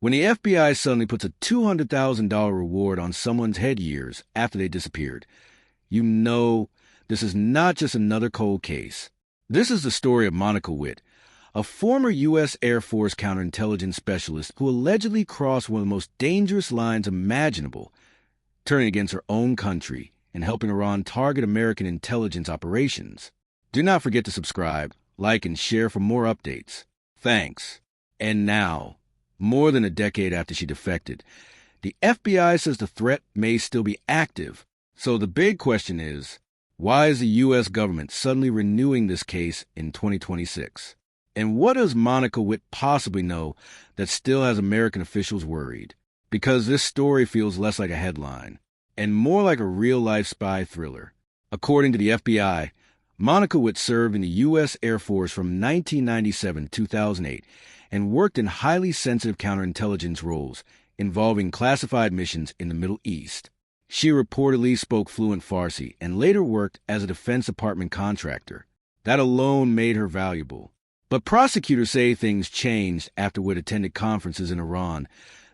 When the FBI suddenly puts a $200,000 reward on someone's head years after they disappeared, you know this is not just another cold case. This is the story of Monica Witt, a former U.S. Air Force counterintelligence specialist who allegedly crossed one of the most dangerous lines imaginable, turning against her own country and helping Iran target American intelligence operations. Do not forget to subscribe, like, and share for more updates. Thanks. And now, more than a decade after she defected, the FBI says the threat may still be active. So the big question is, why is the U.S. government suddenly renewing this case in 2026? And what does Monica Witt possibly know that still has American officials worried? Because this story feels less like a headline and more like a real-life spy thriller. According to the FBI, Monica Witt served in the U.S. Air Force from 1997 to 2008 and worked in highly sensitive counterintelligence roles involving classified missions in the Middle East. She reportedly spoke fluent Farsi and later worked as a Defense Department contractor. That alone made her valuable. But prosecutors say things changed after Witt attended conferences in Iran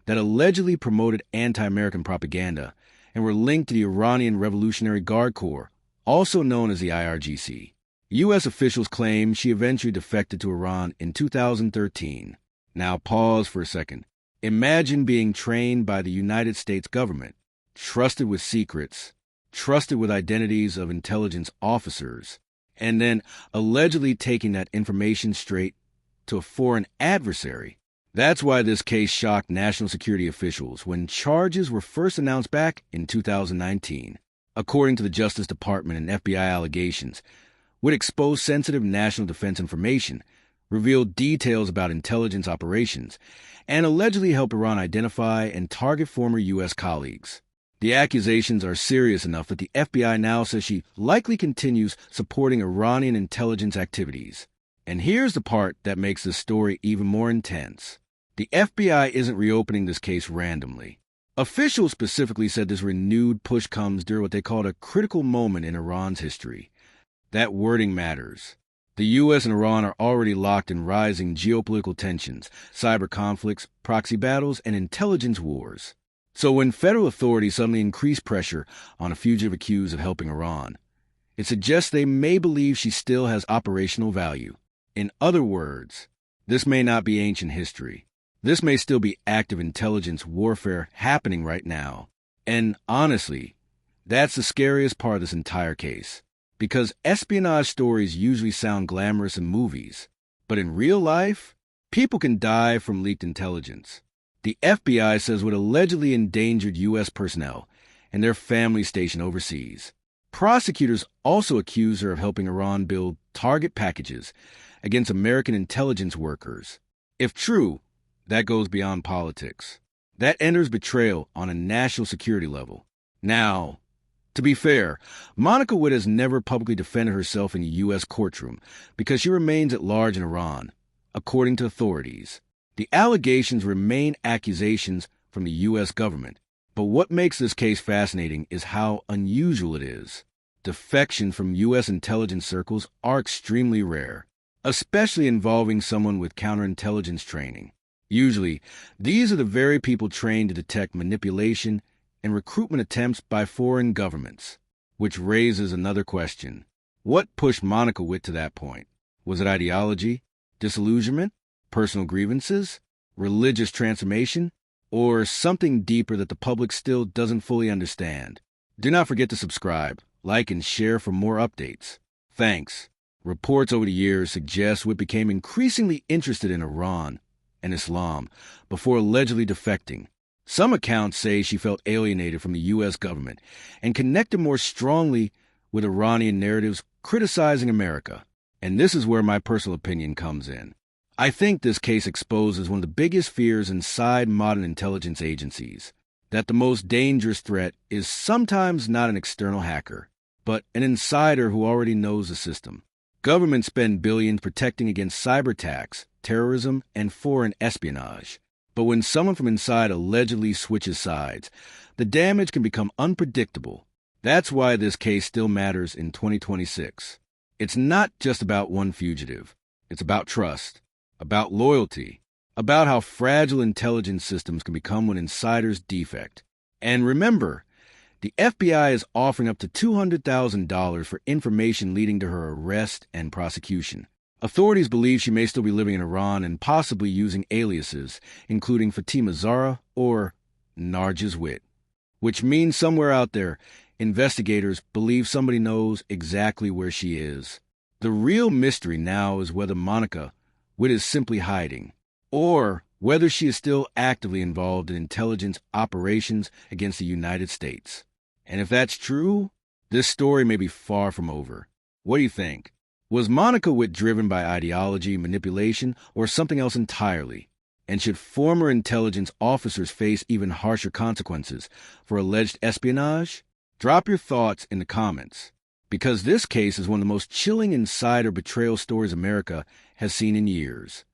that allegedly promoted anti-American propaganda and were linked to the Iranian Revolutionary Guard Corps, also known as the IRGC. U.S. officials claim she eventually defected to Iran in 2013. Now pause for a second. Imagine being trained by the United States government, trusted with secrets, trusted with identities of intelligence officers, and then allegedly taking that information straight to a foreign adversary. That's why this case shocked national security officials when charges were first announced back in 2019. According to the Justice Department and FBI allegations, Witt exposed sensitive national defense information, revealed details about intelligence operations, and allegedly helped Iran identify and target former U.S. colleagues. The accusations are serious enough that the FBI now says she likely continues supporting Iranian intelligence activities. And here's the part that makes this story even more intense. The FBI isn't reopening this case randomly. Officials specifically said this renewed push comes during what they called a critical moment in Iran's history. That wording matters. The U.S. and Iran are already locked in rising geopolitical tensions, cyber conflicts, proxy battles, and intelligence wars. So when federal authorities suddenly increase pressure on a fugitive accused of helping Iran, it suggests they may believe she still has operational value. In other words, this may not be ancient history. This may still be active intelligence warfare happening right now. And honestly, that's the scariest part of this entire case. Because espionage stories usually sound glamorous in movies, but in real life, people can die from leaked intelligence. The FBI says Witt allegedly endangered U.S. personnel and their families stationed overseas. Prosecutors also accuse her of helping Iran build target packages against American intelligence workers. If true, that goes beyond politics. That enters betrayal on a national security level. Now, to be fair, Monica Witt has never publicly defended herself in a U.S. courtroom because she remains at large in Iran, according to authorities. The allegations remain accusations from the U.S. government. But what makes this case fascinating is how unusual it is. Defections from U.S. intelligence circles are extremely rare, especially involving someone with counterintelligence training. Usually, these are the very people trained to detect manipulation and recruitment attempts by foreign governments. Which raises another question. What pushed Monica Witt to that point? Was it ideology, disillusionment, personal grievances, religious transformation, or something deeper that the public still doesn't fully understand? Do not forget to subscribe, like, and share for more updates. Thanks. Reports over the years suggest Witt became increasingly interested in Iran and Islam before allegedly defecting. Some accounts say she felt alienated from the U.S. government and connected more strongly with Iranian narratives criticizing America. And this is where my personal opinion comes in. I think this case exposes one of the biggest fears inside modern intelligence agencies, that the most dangerous threat is sometimes not an external hacker, but an insider who already knows the system. Governments spend billions protecting against cyber attacks, terrorism, and foreign espionage. But when someone from inside allegedly switches sides, the damage can become unpredictable. That's why this case still matters in 2026. It's not just about one fugitive. It's about trust, about loyalty, about how fragile intelligence systems can become when insiders defect. And remember, the FBI is offering up to $200,000 for information leading to her arrest and prosecution. Authorities believe she may still be living in Iran and possibly using aliases, including Fatima Zahra or Narges Witt, which means somewhere out there, investigators believe somebody knows exactly where she is. The real mystery now is whether Monica Witt is simply hiding, or whether she is still actively involved in intelligence operations against the United States. And if that's true, this story may be far from over. What do you think? Was Monica Witt driven by ideology, manipulation, or something else entirely? And should former intelligence officers face even harsher consequences for alleged espionage? Drop your thoughts in the comments, because this case is one of the most chilling insider betrayal stories America has seen in years.